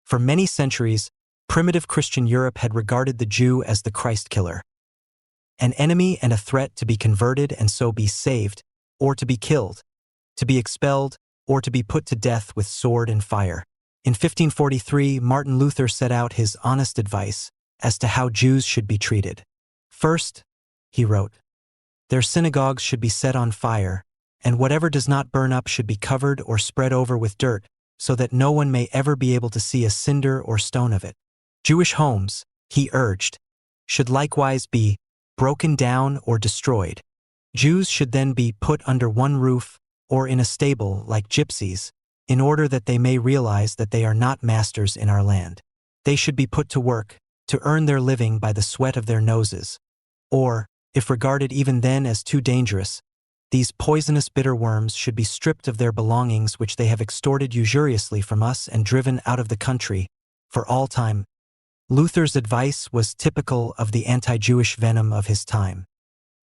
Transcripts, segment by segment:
For many centuries, primitive Christian Europe had regarded the Jew as the Christ killer, an enemy and a threat to be converted and so be saved, or to be killed, to be expelled, or to be put to death with sword and fire. In 1543, Martin Luther set out his honest advice as to how Jews should be treated. First, he wrote, their synagogues should be set on fire, and whatever does not burn up should be covered or spread over with dirt, so that no one may ever be able to see a cinder or stone of it. Jewish homes, he urged, should likewise be broken down or destroyed. Jews should then be put under one roof or in a stable like gypsies, in order that they may realize that they are not masters in our land. They should be put to work to earn their living by the sweat of their noses, or, if regarded even then as too dangerous, these poisonous bitter worms should be stripped of their belongings which they have extorted usuriously from us and driven out of the country for all time. Luther's advice was typical of the anti-Jewish venom of his time.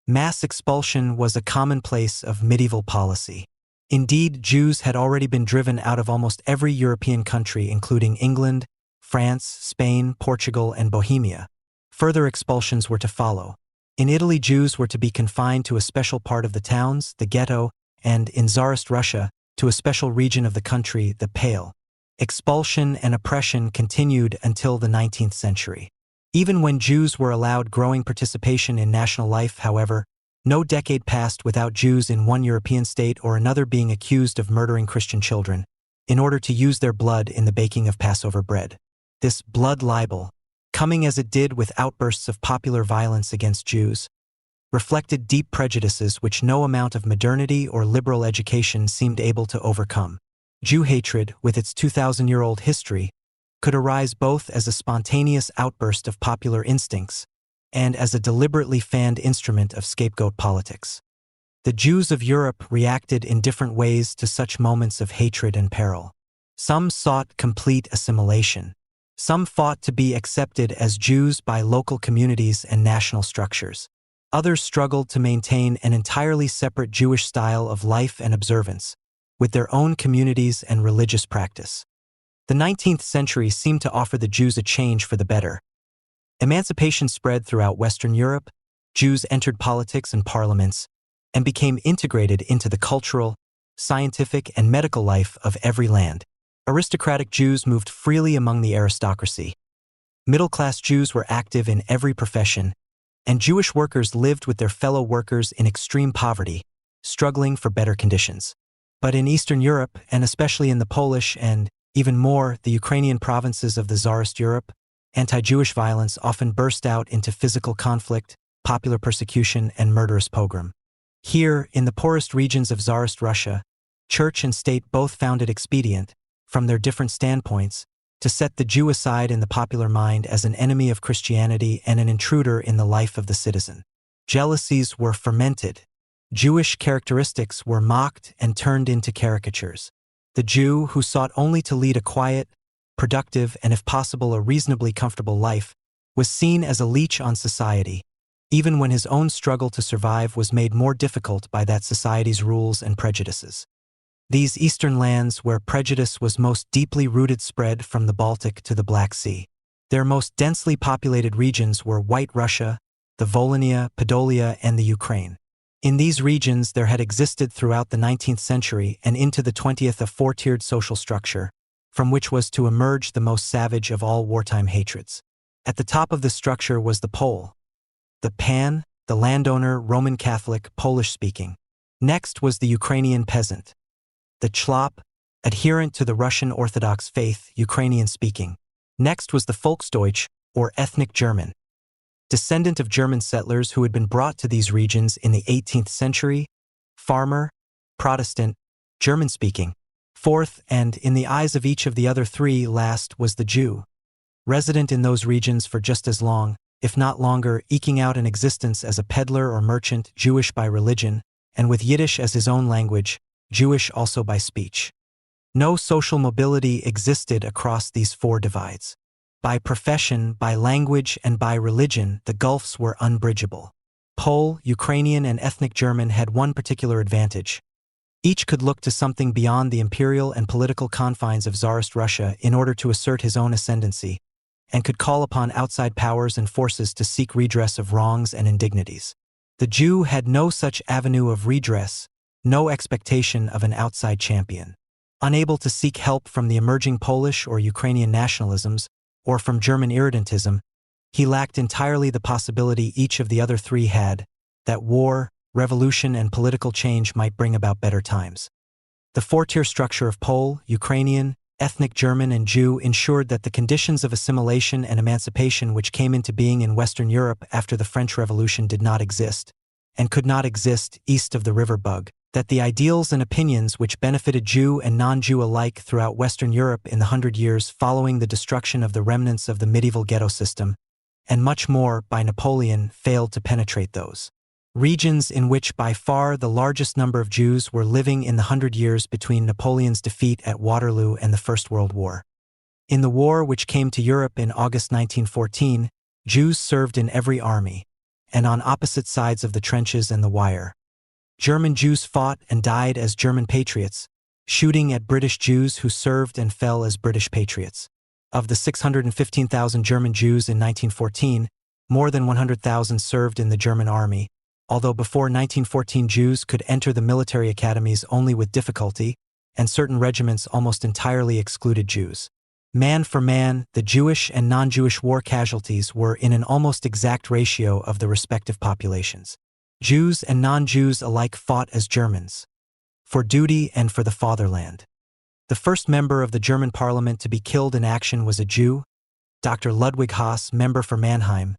Mass expulsion was a commonplace of medieval policy. Indeed, Jews had already been driven out of almost every European country, including England, France, Spain, Portugal, and Bohemia. Further expulsions were to follow. In Italy, Jews were to be confined to a special part of the towns, the ghetto, and, in Tsarist Russia, to a special region of the country, the Pale. Expulsion and oppression continued until the 19th century. Even when Jews were allowed growing participation in national life, however, no decade passed without Jews in one European state or another being accused of murdering Christian children, in order to use their blood in the baking of Passover bread. This blood libel, coming as it did with outbursts of popular violence against Jews, reflected deep prejudices which no amount of modernity or liberal education seemed able to overcome. Jew hatred, with its 2,000-year-old history, could arise both as a spontaneous outburst of popular instincts and as a deliberately fanned instrument of scapegoat politics. The Jews of Europe reacted in different ways to such moments of hatred and peril. Some sought complete assimilation. Some fought to be accepted as Jews by local communities and national structures. Others struggled to maintain an entirely separate Jewish style of life and observance, with their own communities and religious practice. The 19th century seemed to offer the Jews a change for the better. Emancipation spread throughout Western Europe, Jews entered politics and parliaments, and became integrated into the cultural, scientific, and medical life of every land. Aristocratic Jews moved freely among the aristocracy. Middle-class Jews were active in every profession, and Jewish workers lived with their fellow workers in extreme poverty, struggling for better conditions. But in Eastern Europe, and especially in the Polish and, even more, the Ukrainian provinces of the Tsarist Europe, anti-Jewish violence often burst out into physical conflict, popular persecution, and murderous pogrom. Here, in the poorest regions of Tsarist Russia, church and state both found it expedient, from their different standpoints, to set the Jew aside in the popular mind as an enemy of Christianity and an intruder in the life of the citizen. Jealousies were fermented. Jewish characteristics were mocked and turned into caricatures. The Jew, who sought only to lead a quiet, productive, and if possible a reasonably comfortable life, was seen as a leech on society, even when his own struggle to survive was made more difficult by that society's rules and prejudices. These eastern lands where prejudice was most deeply rooted spread from the Baltic to the Black Sea. Their most densely populated regions were White Russia, the Volhynia, Podolia, and the Ukraine. In these regions there had existed throughout the 19th century and into the 20th a four-tiered social structure, from which was to emerge the most savage of all wartime hatreds. At the top of the structure was the Pole, the Pan, the landowner, Roman Catholic, Polish-speaking. Next was the Ukrainian peasant, the Chlop, adherent to the Russian Orthodox faith, Ukrainian-speaking. Next was the Volksdeutsch, or ethnic German, descendant of German settlers who had been brought to these regions in the 18th century, farmer, Protestant, German-speaking. Fourth, and in the eyes of each of the other three last, was the Jew, resident in those regions for just as long, if not longer, eking out an existence as a peddler or merchant, Jewish by religion, and with Yiddish as his own language, Jewish also by speech. No social mobility existed across these four divides. By profession, by language, and by religion, the gulfs were unbridgeable. Pole, Ukrainian, and ethnic German had one particular advantage. Each could look to something beyond the imperial and political confines of Tsarist Russia in order to assert his own ascendancy, and could call upon outside powers and forces to seek redress of wrongs and indignities. The Jew had no such avenue of redress, no expectation of an outside champion. Unable to seek help from the emerging Polish or Ukrainian nationalisms, or from German irredentism, he lacked entirely the possibility each of the other three had, that war, revolution, and political change might bring about better times. The four-tier structure of Pole, Ukrainian, ethnic German, and Jew ensured that the conditions of assimilation and emancipation which came into being in Western Europe after the French Revolution did not exist, and could not exist east of the river Bug, that the ideals and opinions which benefited Jew and non-Jew alike throughout Western Europe in the 100 years following the destruction of the remnants of the medieval ghetto system, and much more by Napoleon, failed to penetrate those regions in which by far the largest number of Jews were living in the 100 years between Napoleon's defeat at Waterloo and the First World War. In the war which came to Europe in August 1914, Jews served in every army, and on opposite sides of the trenches and the wire. German Jews fought and died as German patriots, shooting at British Jews who served and fell as British patriots. Of the 615,000 German Jews in 1914, more than 100,000 served in the German army, although before 1914 Jews could enter the military academies only with difficulty, and certain regiments almost entirely excluded Jews. Man for man, the Jewish and non-Jewish war casualties were in an almost exact ratio of the respective populations. Jews and non-Jews alike fought as Germans, for duty and for the fatherland. The first member of the German parliament to be killed in action was a Jew, Dr. Ludwig Haas, member for Mannheim,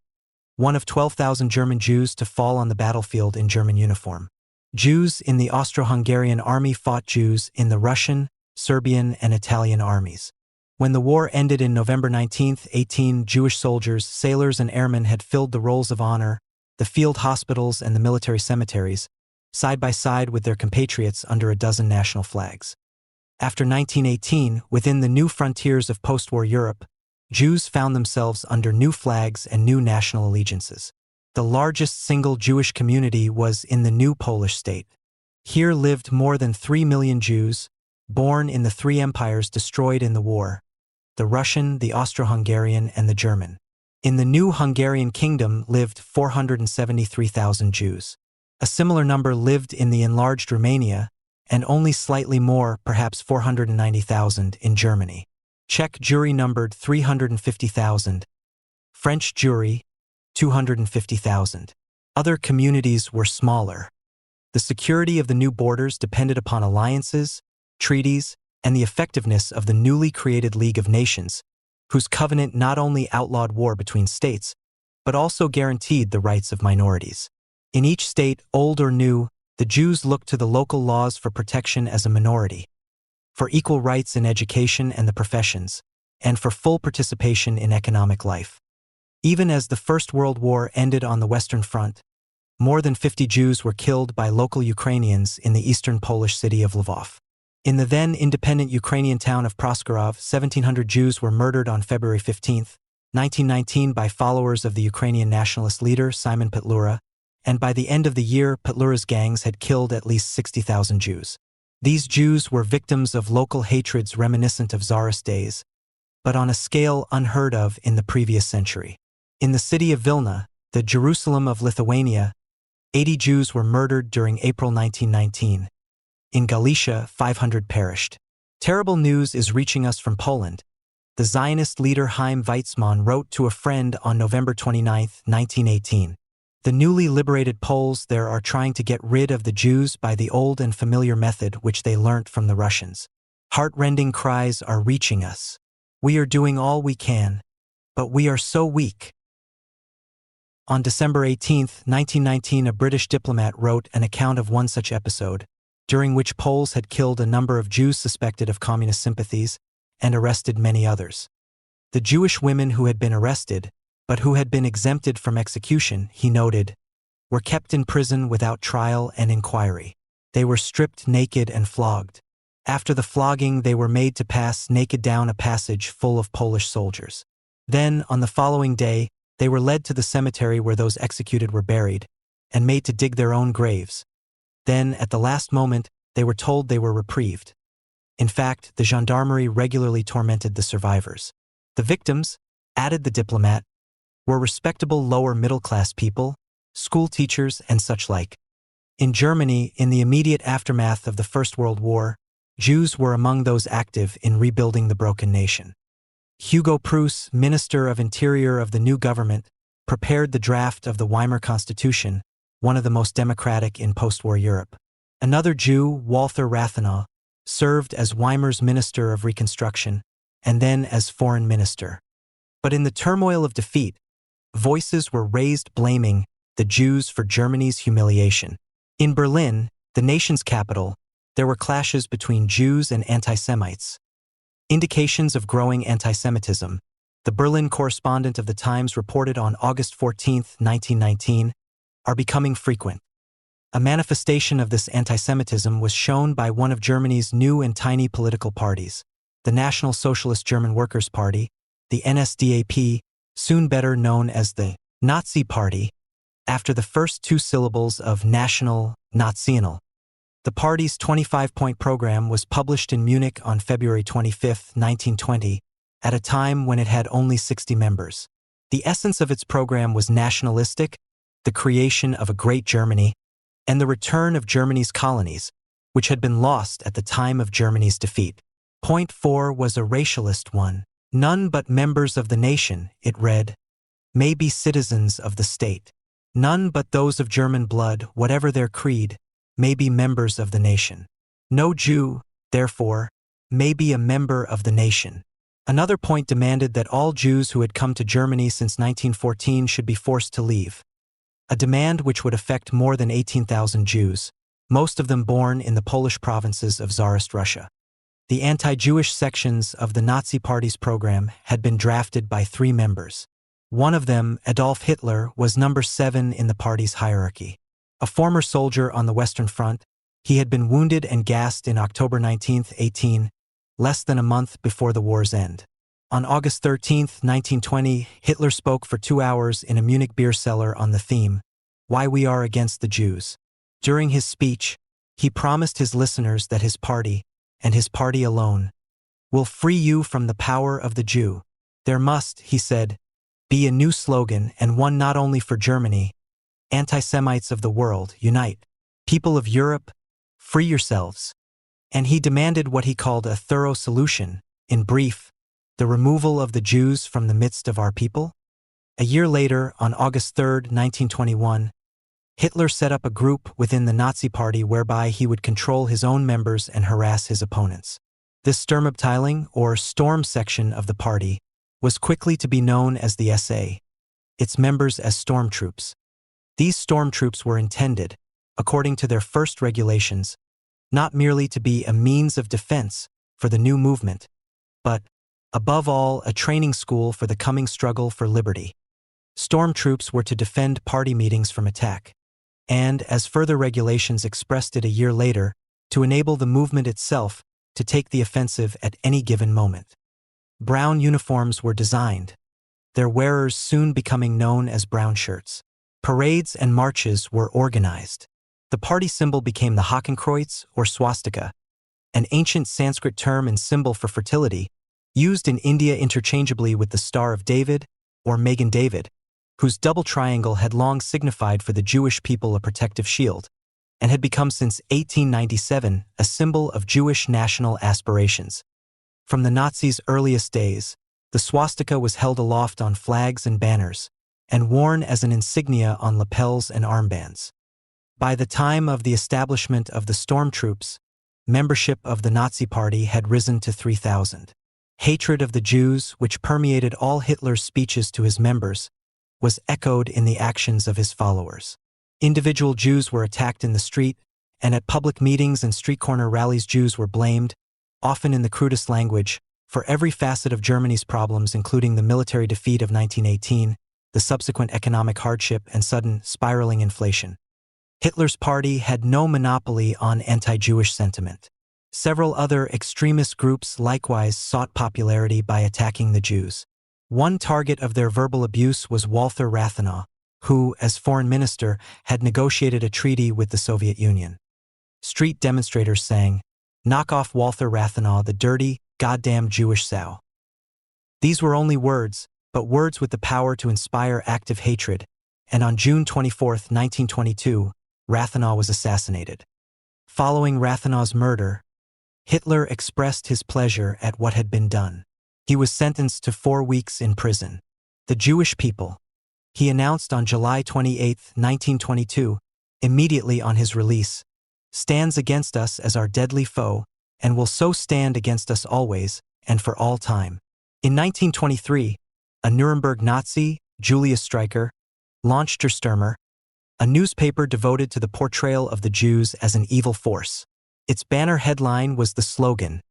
one of 12,000 German Jews to fall on the battlefield in German uniform. Jews in the Austro-Hungarian army fought Jews in the Russian, Serbian, and Italian armies. When the war ended in November 19, 18 Jewish soldiers, sailors, and airmen had filled the rolls of honor, the field hospitals, and the military cemeteries, side by side with their compatriots under a dozen national flags. After 1918, within the new frontiers of post-war Europe, Jews found themselves under new flags and new national allegiances. The largest single Jewish community was in the new Polish state. Here lived more than 3 million Jews, born in the three empires destroyed in the war: the Russian, the Austro-Hungarian, and the German. In the new Hungarian kingdom lived 473,000 Jews. A similar number lived in the enlarged Romania, and only slightly more, perhaps 490,000, in Germany. Czech Jewry numbered 350,000. French Jewry, 250,000. Other communities were smaller. The security of the new borders depended upon alliances, treaties, and the effectiveness of the newly created League of Nations, whose covenant not only outlawed war between states, but also guaranteed the rights of minorities. In each state, old or new, the Jews looked to the local laws for protection as a minority, for equal rights in education and the professions, and for full participation in economic life. Even as the First World War ended on the Western Front, more than 50 Jews were killed by local Ukrainians in the eastern Polish city of Lvov. In the then independent Ukrainian town of Proskurov, 1,700 Jews were murdered on February 15, 1919 by followers of the Ukrainian nationalist leader Simon Petlura, and by the end of the year, Petlura's gangs had killed at least 60,000 Jews. These Jews were victims of local hatreds reminiscent of Tsarist days, but on a scale unheard of in the previous century. In the city of Vilna, the Jerusalem of Lithuania, 80 Jews were murdered during April 1919. In Galicia, 500 perished. Terrible news is reaching us from Poland. The Zionist leader Chaim Weizmann wrote to a friend on November 29, 1918. The newly liberated Poles there are trying to get rid of the Jews by the old and familiar method which they learnt from the Russians. Heart-rending cries are reaching us. We are doing all we can, but we are so weak. On December 18, 1919, a British diplomat wrote an account of one such episode, during which Poles had killed a number of Jews suspected of communist sympathies and arrested many others. The Jewish women who had been arrested, but who had been exempted from execution, he noted, were kept in prison without trial and inquiry. They were stripped naked and flogged. After the flogging, they were made to pass naked down a passage full of Polish soldiers. Then, on the following day, they were led to the cemetery where those executed were buried, and made to dig their own graves. Then, at the last moment, they were told they were reprieved. In fact, the gendarmerie regularly tormented the survivors. The victims, added the diplomat, were respectable lower-middle-class people, school teachers, and such like. In Germany, in the immediate aftermath of the First World War, Jews were among those active in rebuilding the broken nation. Hugo Preuss, Minister of Interior of the new government, prepared the draft of the Weimar Constitution, one of the most democratic in post-war Europe. Another Jew, Walther Rathenau, served as Weimar's Minister of Reconstruction and then as Foreign Minister. But in the turmoil of defeat, voices were raised blaming the Jews for Germany's humiliation. In Berlin, the nation's capital, there were clashes between Jews and anti-Semites. Indications of growing anti-Semitism, the Berlin correspondent of the Times reported on August 14, 1919, are becoming frequent. A manifestation of this anti-Semitism was shown by one of Germany's new and tiny political parties, the National Socialist German Workers' Party, the NSDAP, soon better known as the Nazi Party, after the first two syllables of National, National. The party's 25-point program was published in Munich on February 25, 1920, at a time when it had only 60 members. The essence of its program was nationalistic, the creation of a great Germany, and the return of Germany's colonies, which had been lost at the time of Germany's defeat. Point 4 was a racialist one. None but members of the nation, it read, may be citizens of the state. None but those of German blood, whatever their creed, may be members of the nation. No Jew, therefore, may be a member of the nation. Another point demanded that all Jews who had come to Germany since 1914 should be forced to leave. A demand which would affect more than 18,000 Jews, most of them born in the Polish provinces of Tsarist Russia. The anti-Jewish sections of the Nazi Party's program had been drafted by 3 members. One of them, Adolf Hitler, was number 7 in the party's hierarchy. A former soldier on the Western Front, he had been wounded and gassed in October 19, 18, less than a month before the war's end. On August 13, 1920, Hitler spoke for 2 hours in a Munich beer cellar on the theme, Why We Are Against the Jews. During his speech, he promised his listeners that his party, and his party alone, will free you from the power of the Jew. There must, he said, be a new slogan, and one not only for Germany. Anti-Semites of the world, unite. People of Europe, free yourselves. And he demanded what he called a thorough solution, in brief, the removal of the Jews from the midst of our people. A year later, on August 3, 1921, Hitler set up a group within the Nazi Party whereby he would control his own members and harass his opponents. This Sturmabteilung, or storm section of the party, was quickly to be known as the SA, its members as stormtroops. These stormtroops were intended, according to their first regulations, not merely to be a means of defense for the new movement, but, above all, a training school for the coming struggle for liberty. Stormtroops were to defend party meetings from attack, and, as further regulations expressed it a year later, to enable the movement itself to take the offensive at any given moment. Brown uniforms were designed, their wearers soon becoming known as brown shirts. Parades and marches were organized. The party symbol became the Hakenkreuz, or swastika, an ancient Sanskrit term and symbol for fertility, used in India interchangeably with the Star of David, or Magen David, whose double triangle had long signified for the Jewish people a protective shield, and had become since 1897 a symbol of Jewish national aspirations. From the Nazis' earliest days, the swastika was held aloft on flags and banners, and worn as an insignia on lapels and armbands. By the time of the establishment of the stormtroops, membership of the Nazi Party had risen to 3,000. Hatred of the Jews, which permeated all Hitler's speeches to his members, was echoed in the actions of his followers. Individual Jews were attacked in the street, and at public meetings and street corner rallies Jews were blamed, often in the crudest language, for every facet of Germany's problems, including the military defeat of 1918, the subsequent economic hardship, and sudden, spiraling inflation. Hitler's party had no monopoly on anti-Jewish sentiment. Several other extremist groups likewise sought popularity by attacking the Jews. One target of their verbal abuse was Walther Rathenau, who, as foreign minister, had negotiated a treaty with the Soviet Union. Street demonstrators sang, "Knock off Walther Rathenau, the dirty, goddamn Jewish sow." These were only words, but words with the power to inspire active hatred, and on June 24, 1922, Rathenau was assassinated. Following Rathenau's murder, Hitler expressed his pleasure at what had been done. He was sentenced to 4 weeks in prison. The Jewish people, he announced on July 28, 1922, immediately on his release, stands against us as our deadly foe, and will so stand against us always, and for all time. In 1923, a Nuremberg Nazi, Julius Streicher, launched Der Stürmer, a newspaper devoted to the portrayal of the Jews as an evil force. Its banner headline was the slogan,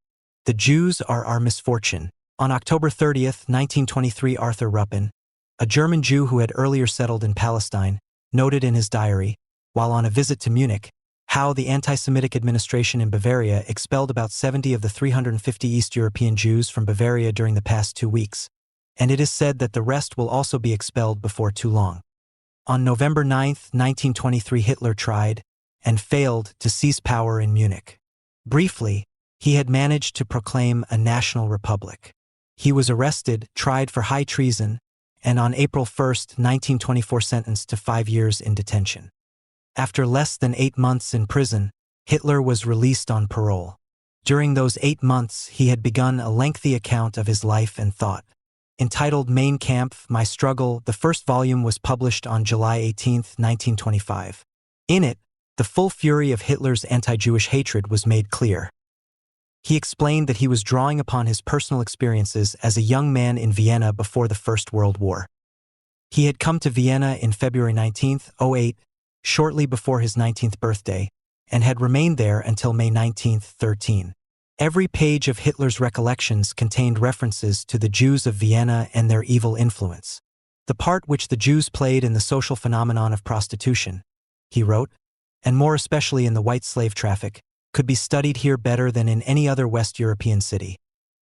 "The Jews are our misfortune." On October 30, 1923, Arthur Ruppin, a German Jew who had earlier settled in Palestine, noted in his diary, while on a visit to Munich, how the anti-Semitic administration in Bavaria expelled about 70 of the 350 East European Jews from Bavaria during the past 2 weeks, and it is said that the rest will also be expelled before too long. On November 9, 1923, Hitler tried, and failed, to seize power in Munich. Briefly, he had managed to proclaim a national republic. He was arrested, tried for high treason, and on April 1, 1924 sentenced to 5 years in detention. After less than 8 months in prison, Hitler was released on parole. During those 8 months, he had begun a lengthy account of his life and thought. Entitled Mein Kampf, My Struggle, the first volume was published on July 18, 1925. In it, the full fury of Hitler's anti-Jewish hatred was made clear. He explained that he was drawing upon his personal experiences as a young man in Vienna before the First World War. He had come to Vienna in February 19, 1908, shortly before his 19th birthday, and had remained there until May 19, 1913. Every page of Hitler's recollections contained references to the Jews of Vienna and their evil influence. The part which the Jews played in the social phenomenon of prostitution, he wrote, and more especially in the white slave traffic, could be studied here better than in any other West European city,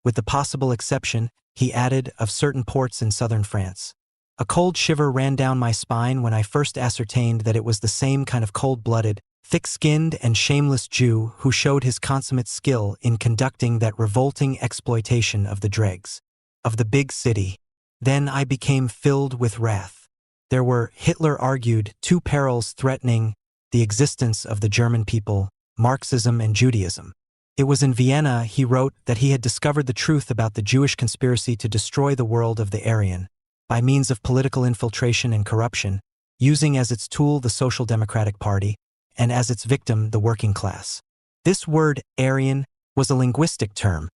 with the possible exception, he added, of certain ports in southern France. A cold shiver ran down my spine when I first ascertained that it was the same kind of cold-blooded, thick-skinned and shameless Jew who showed his consummate skill in conducting that revolting exploitation of the dregs of the big city. Then I became filled with wrath. There were, Hitler argued, 2 perils threatening the existence of the German people, Marxism and Judaism. It was in Vienna, he wrote, that he had discovered the truth about the Jewish conspiracy to destroy the world of the Aryan, by means of political infiltration and corruption, using as its tool the Social Democratic Party, and as its victim the working class. This word, Aryan, was a linguistic term,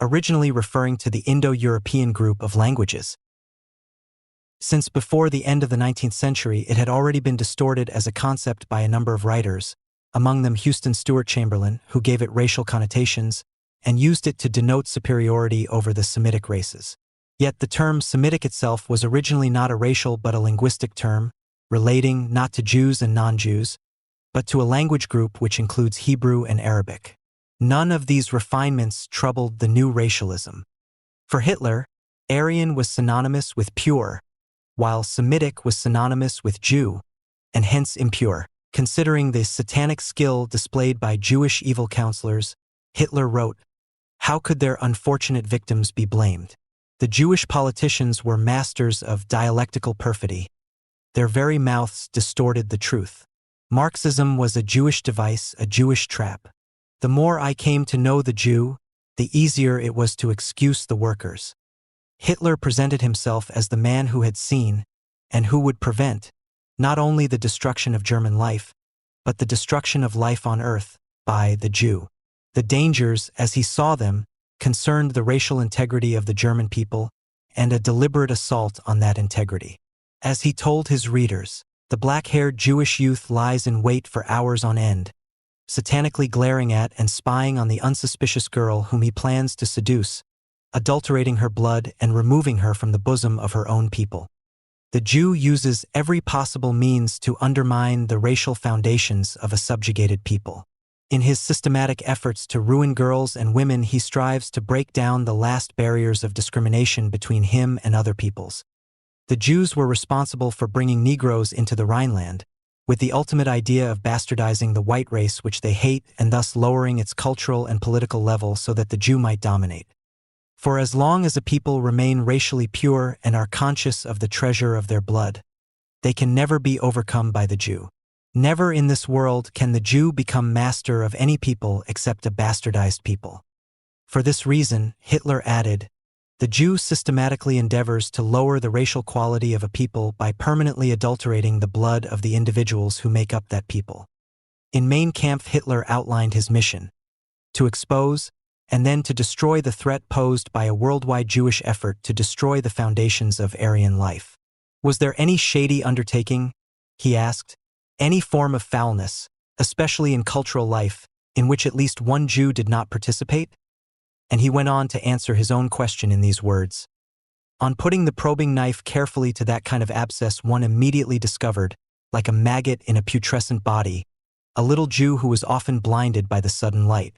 originally referring to the Indo-European group of languages. Since before the end of the 19th century, it had already been distorted as a concept by a number of writers, among them Houston Stewart Chamberlain, who gave it racial connotations, and used it to denote superiority over the Semitic races. Yet the term Semitic itself was originally not a racial but a linguistic term, relating not to Jews and non-Jews, but to a language group which includes Hebrew and Arabic. None of these refinements troubled the new racialism. For Hitler, Aryan was synonymous with pure, while Semitic was synonymous with Jew, and hence impure. Considering the satanic skill displayed by Jewish evil counselors, Hitler wrote, "How could their unfortunate victims be blamed? The Jewish politicians were masters of dialectical perfidy. Their very mouths distorted the truth. Marxism was a Jewish device, a Jewish trap. The more I came to know the Jew, the easier it was to excuse the workers." Hitler presented himself as the man who had seen, and who would prevent, not only the destruction of German life, but the destruction of life on earth, by the Jew. The dangers, as he saw them, concerned the racial integrity of the German people, and a deliberate assault on that integrity. As he told his readers, the black-haired Jewish youth lies in wait for hours on end, satanically glaring at and spying on the unsuspicious girl whom he plans to seduce, adulterating her blood and removing her from the bosom of her own people. The Jew uses every possible means to undermine the racial foundations of a subjugated people. In his systematic efforts to ruin girls and women, he strives to break down the last barriers of discrimination between him and other peoples. The Jews were responsible for bringing Negroes into the Rhineland, with the ultimate idea of bastardizing the white race which they hate and thus lowering its cultural and political level so that the Jew might dominate. For as long as a people remain racially pure and are conscious of the treasure of their blood, they can never be overcome by the Jew. Never in this world can the Jew become master of any people except a bastardized people. For this reason, Hitler added, the Jew systematically endeavors to lower the racial quality of a people by permanently adulterating the blood of the individuals who make up that people. In Mein Kampf, Hitler outlined his mission: to expose and then to destroy the threat posed by a worldwide Jewish effort to destroy the foundations of Aryan life. Was there any shady undertaking, he asked, any form of foulness, especially in cultural life, in which at least one Jew did not participate? And he went on to answer his own question in these words. On putting the probing knife carefully to that kind of abscess, one immediately discovered, like a maggot in a putrescent body, a little Jew who was often blinded by the sudden light.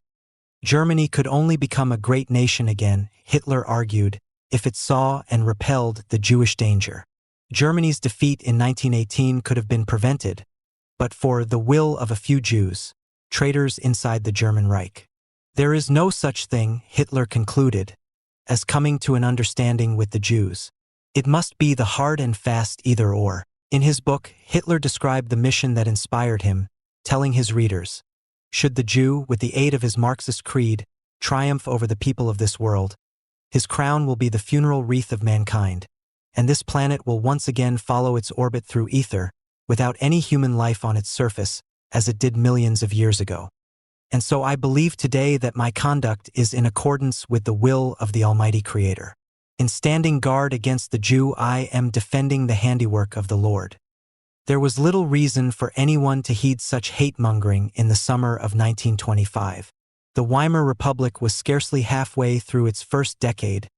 Germany could only become a great nation again, Hitler argued, if it saw and repelled the Jewish danger. Germany's defeat in 1918 could have been prevented, but for the will of a few Jews, traitors inside the German Reich. There is no such thing, Hitler concluded, as coming to an understanding with the Jews. It must be the hard and fast either-or. In his book, Hitler described the mission that inspired him, telling his readers, should the Jew, with the aid of his Marxist creed, triumph over the people of this world, his crown will be the funeral wreath of mankind, and this planet will once again follow its orbit through ether, without any human life on its surface, as it did millions of years ago. And so I believe today that my conduct is in accordance with the will of the Almighty Creator. In standing guard against the Jew, I am defending the handiwork of the Lord. There was little reason for anyone to heed such hate-mongering in the summer of 1925. The Weimar Republic was scarcely halfway through its first decade,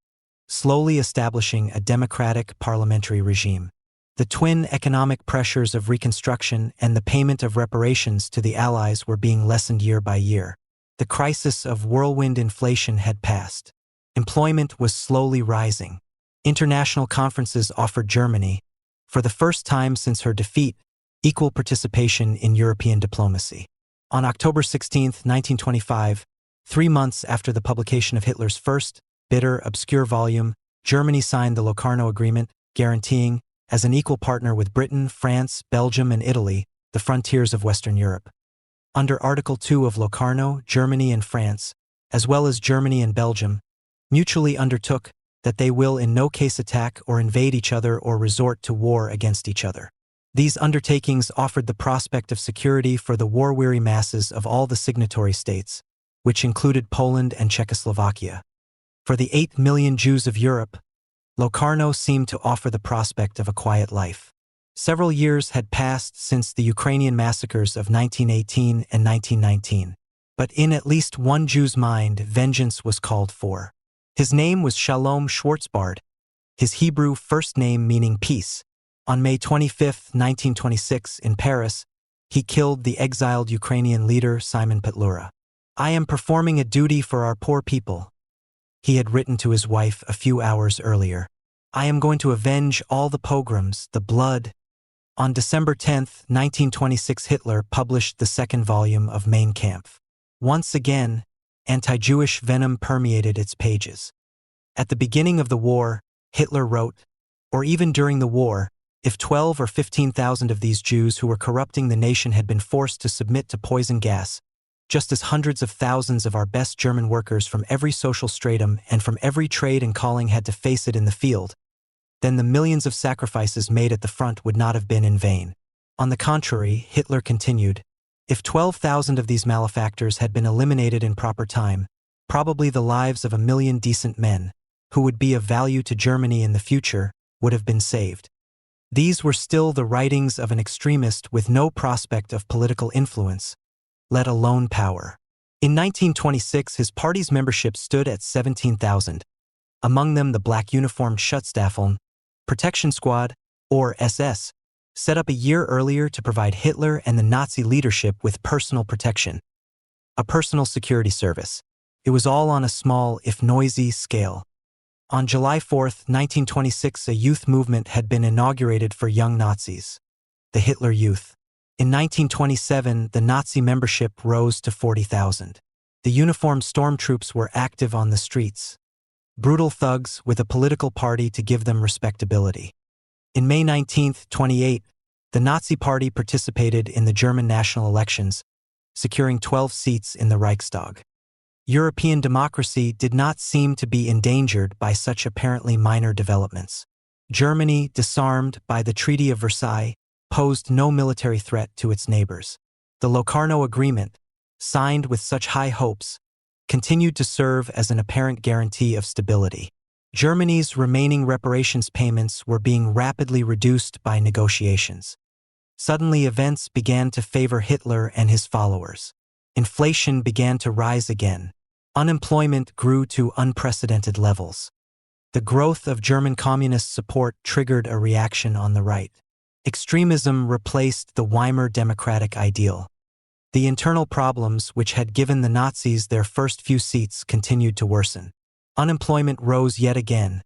slowly establishing a democratic parliamentary regime. The twin economic pressures of Reconstruction and the payment of reparations to the Allies were being lessened year by year. The crisis of whirlwind inflation had passed. Employment was slowly rising. International conferences offered Germany, for the first time since her defeat, equal participation in European diplomacy. On October 16, 1925, 3 months after the publication of Hitler's first, bitter, obscure volume, Germany signed the Locarno Agreement, guaranteeing, as an equal partner with Britain, France, Belgium, and Italy, the frontiers of Western Europe. Under Article 2 of Locarno, Germany and France, as well as Germany and Belgium, mutually undertook that they will in no case attack or invade each other or resort to war against each other. These undertakings offered the prospect of security for the war-weary masses of all the signatory states, which included Poland and Czechoslovakia. For the 8 million Jews of Europe, Locarno seemed to offer the prospect of a quiet life. Several years had passed since the Ukrainian massacres of 1918 and 1919, but in at least one Jew's mind, vengeance was called for. His name was Shalom Schwarzbard, his Hebrew first name meaning peace. On May 25, 1926, in Paris, he killed the exiled Ukrainian leader Simon Petlura. I am performing a duty for our poor people, he had written to his wife a few hours earlier. I am going to avenge all the pogroms, the blood. On December 10, 1926, Hitler published the second volume of Mein Kampf. Once again, anti-Jewish venom permeated its pages. At the beginning of the war, Hitler wrote, or even during the war, if 12 or 15,000 of these Jews who were corrupting the nation had been forced to submit to poison gas, just as hundreds of thousands of our best German workers from every social stratum and from every trade and calling had to face it in the field, then the millions of sacrifices made at the front would not have been in vain. On the contrary, Hitler continued, if 12,000 of these malefactors had been eliminated in proper time, probably the lives of 1 million decent men, who would be of value to Germany in the future, would have been saved. These were still the writings of an extremist with no prospect of political influence, let alone power. In 1926, his party's membership stood at 17,000, among them the black uniformed Schutzstaffeln, Protection Squad, or SS, set up a year earlier to provide Hitler and the Nazi leadership with personal protection, a personal security service. It was all on a small, if noisy, scale. On July 4, 1926, a youth movement had been inaugurated for young Nazis, the Hitler Youth. In 1927, the Nazi membership rose to 40,000. The uniformed stormtroops were active on the streets, brutal thugs with a political party to give them respectability. In May 1928, the Nazi Party participated in the German national elections, securing 12 seats in the Reichstag. European democracy did not seem to be endangered by such apparently minor developments. Germany, disarmed by the Treaty of Versailles, posed no military threat to its neighbors. The Locarno Agreement, signed with such high hopes, continued to serve as an apparent guarantee of stability. Germany's remaining reparations payments were being rapidly reduced by negotiations. Suddenly, events began to favor Hitler and his followers. Inflation began to rise again. Unemployment grew to unprecedented levels. The growth of German communist support triggered a reaction on the right. Extremism replaced the Weimar democratic ideal. The internal problems which had given the Nazis their first few seats continued to worsen. Unemployment rose yet again,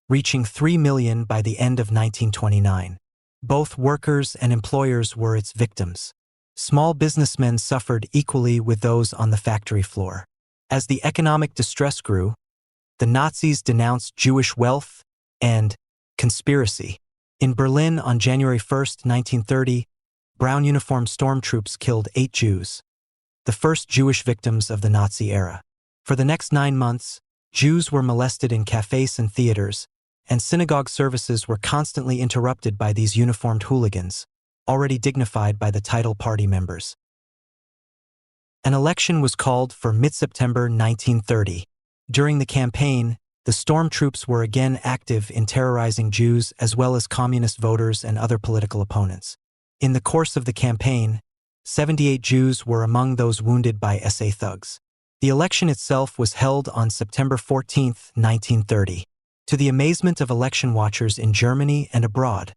reaching 3 million by the end of 1929. Both workers and employers were its victims. Small businessmen suffered equally with those on the factory floor. As the economic distress grew, the Nazis denounced Jewish wealth and conspiracy. In Berlin on January 1, 1930, brown uniformed stormtroops killed 8 Jews, the first Jewish victims of the Nazi era. For the next 9 months, Jews were molested in cafes and theaters, and synagogue services were constantly interrupted by these uniformed hooligans, already dignified by the title party members. An election was called for mid-September 1930. During the campaign, the stormtroops were again active in terrorizing Jews as well as communist voters and other political opponents. In the course of the campaign, 78 Jews were among those wounded by SA thugs. The election itself was held on September 14, 1930. To the amazement of election watchers in Germany and abroad,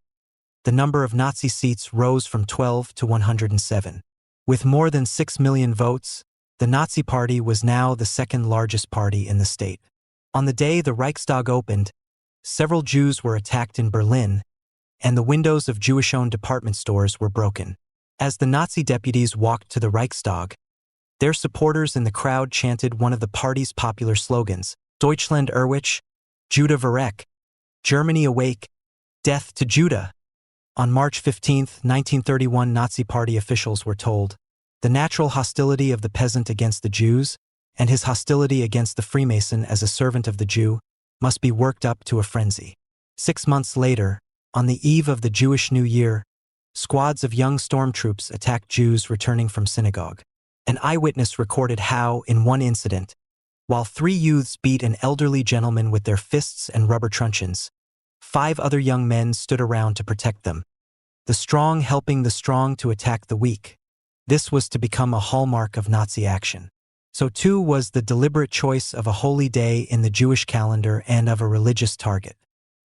the number of Nazi seats rose from 12 to 107. With more than 6 million votes, the Nazi Party was now the second largest party in the state. On the day the Reichstag opened, several Jews were attacked in Berlin, and the windows of Jewish-owned department stores were broken. As the Nazi deputies walked to the Reichstag, their supporters in the crowd chanted one of the party's popular slogans, Deutschland Erwich, Judah Verreck, Germany Awake, Death to Judah. On March 15, 1931, Nazi Party officials were told, the natural hostility of the peasant against the Jews, and his hostility against the Freemason as a servant of the Jew, must be worked up to a frenzy. 6 months later, on the eve of the Jewish New Year, squads of young stormtroops attacked Jews returning from synagogue. An eyewitness recorded how, in one incident, while 3 youths beat an elderly gentleman with their fists and rubber truncheons, 5 other young men stood around to protect them, the strong helping the strong to attack the weak. This was to become a hallmark of Nazi action. So too was the deliberate choice of a holy day in the Jewish calendar and of a religious target.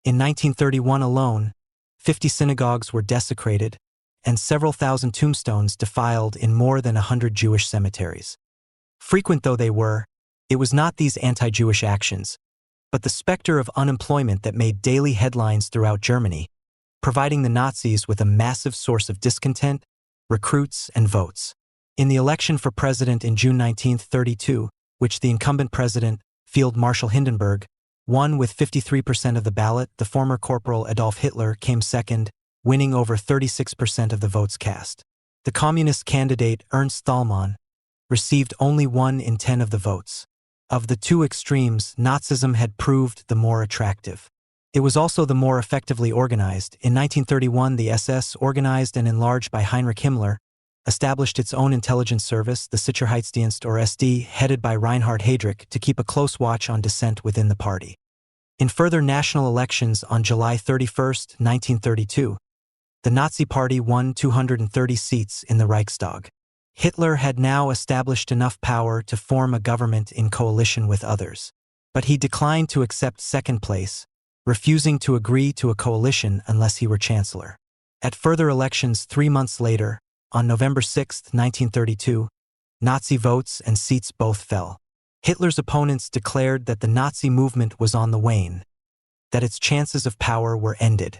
In 1931 alone, 50 synagogues were desecrated, and several thousand tombstones defiled in more than 100 Jewish cemeteries. Frequent though they were, it was not these anti-Jewish actions, but the specter of unemployment that made daily headlines throughout Germany, providing the Nazis with a massive source of discontent, recruits, and votes. In the election for president in June 1932, which the incumbent president, Field Marshal Hindenburg, won with 53% of the ballot, the former Corporal Adolf Hitler came second, winning over 36% of the votes cast. The communist candidate Ernst Thälmann received only 1 in 10 of the votes. Of the two extremes, Nazism had proved the more attractive. It was also the more effectively organized. In 1931, the SS, organized and enlarged by Heinrich Himmler, established its own intelligence service, the Sicherheitsdienst or SD, headed by Reinhard Heydrich, to keep a close watch on dissent within the party. In further national elections on July 31, 1932, the Nazi Party won 230 seats in the Reichstag. Hitler had now established enough power to form a government in coalition with others. But he declined to accept second place, refusing to agree to a coalition unless he were chancellor. At further elections 3 months later, on November 6, 1932, Nazi votes and seats both fell. Hitler's opponents declared that the Nazi movement was on the wane, that its chances of power were ended.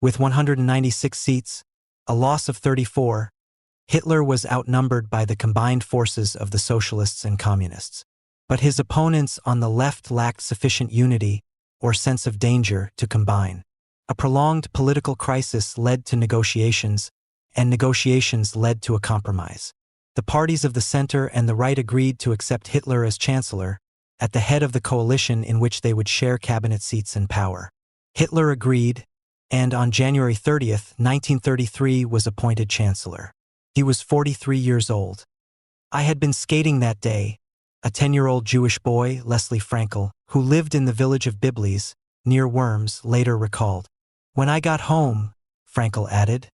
With 196 seats, a loss of 34, Hitler was outnumbered by the combined forces of the socialists and communists. But his opponents on the left lacked sufficient unity or sense of danger to combine. A prolonged political crisis led to negotiations, and negotiations led to a compromise. The parties of the center and the right agreed to accept Hitler as chancellor, at the head of the coalition in which they would share cabinet seats and power. Hitler agreed, and on January 30th, 1933 was appointed chancellor. He was 43 years old. I had been skating that day, a 10-year-old Jewish boy, Leslie Frankel, who lived in the village of Biblis, near Worms, later recalled. When I got home, Frankel added,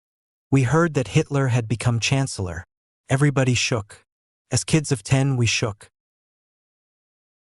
we heard that Hitler had become chancellor. Everybody shook. As kids of 10, we shook.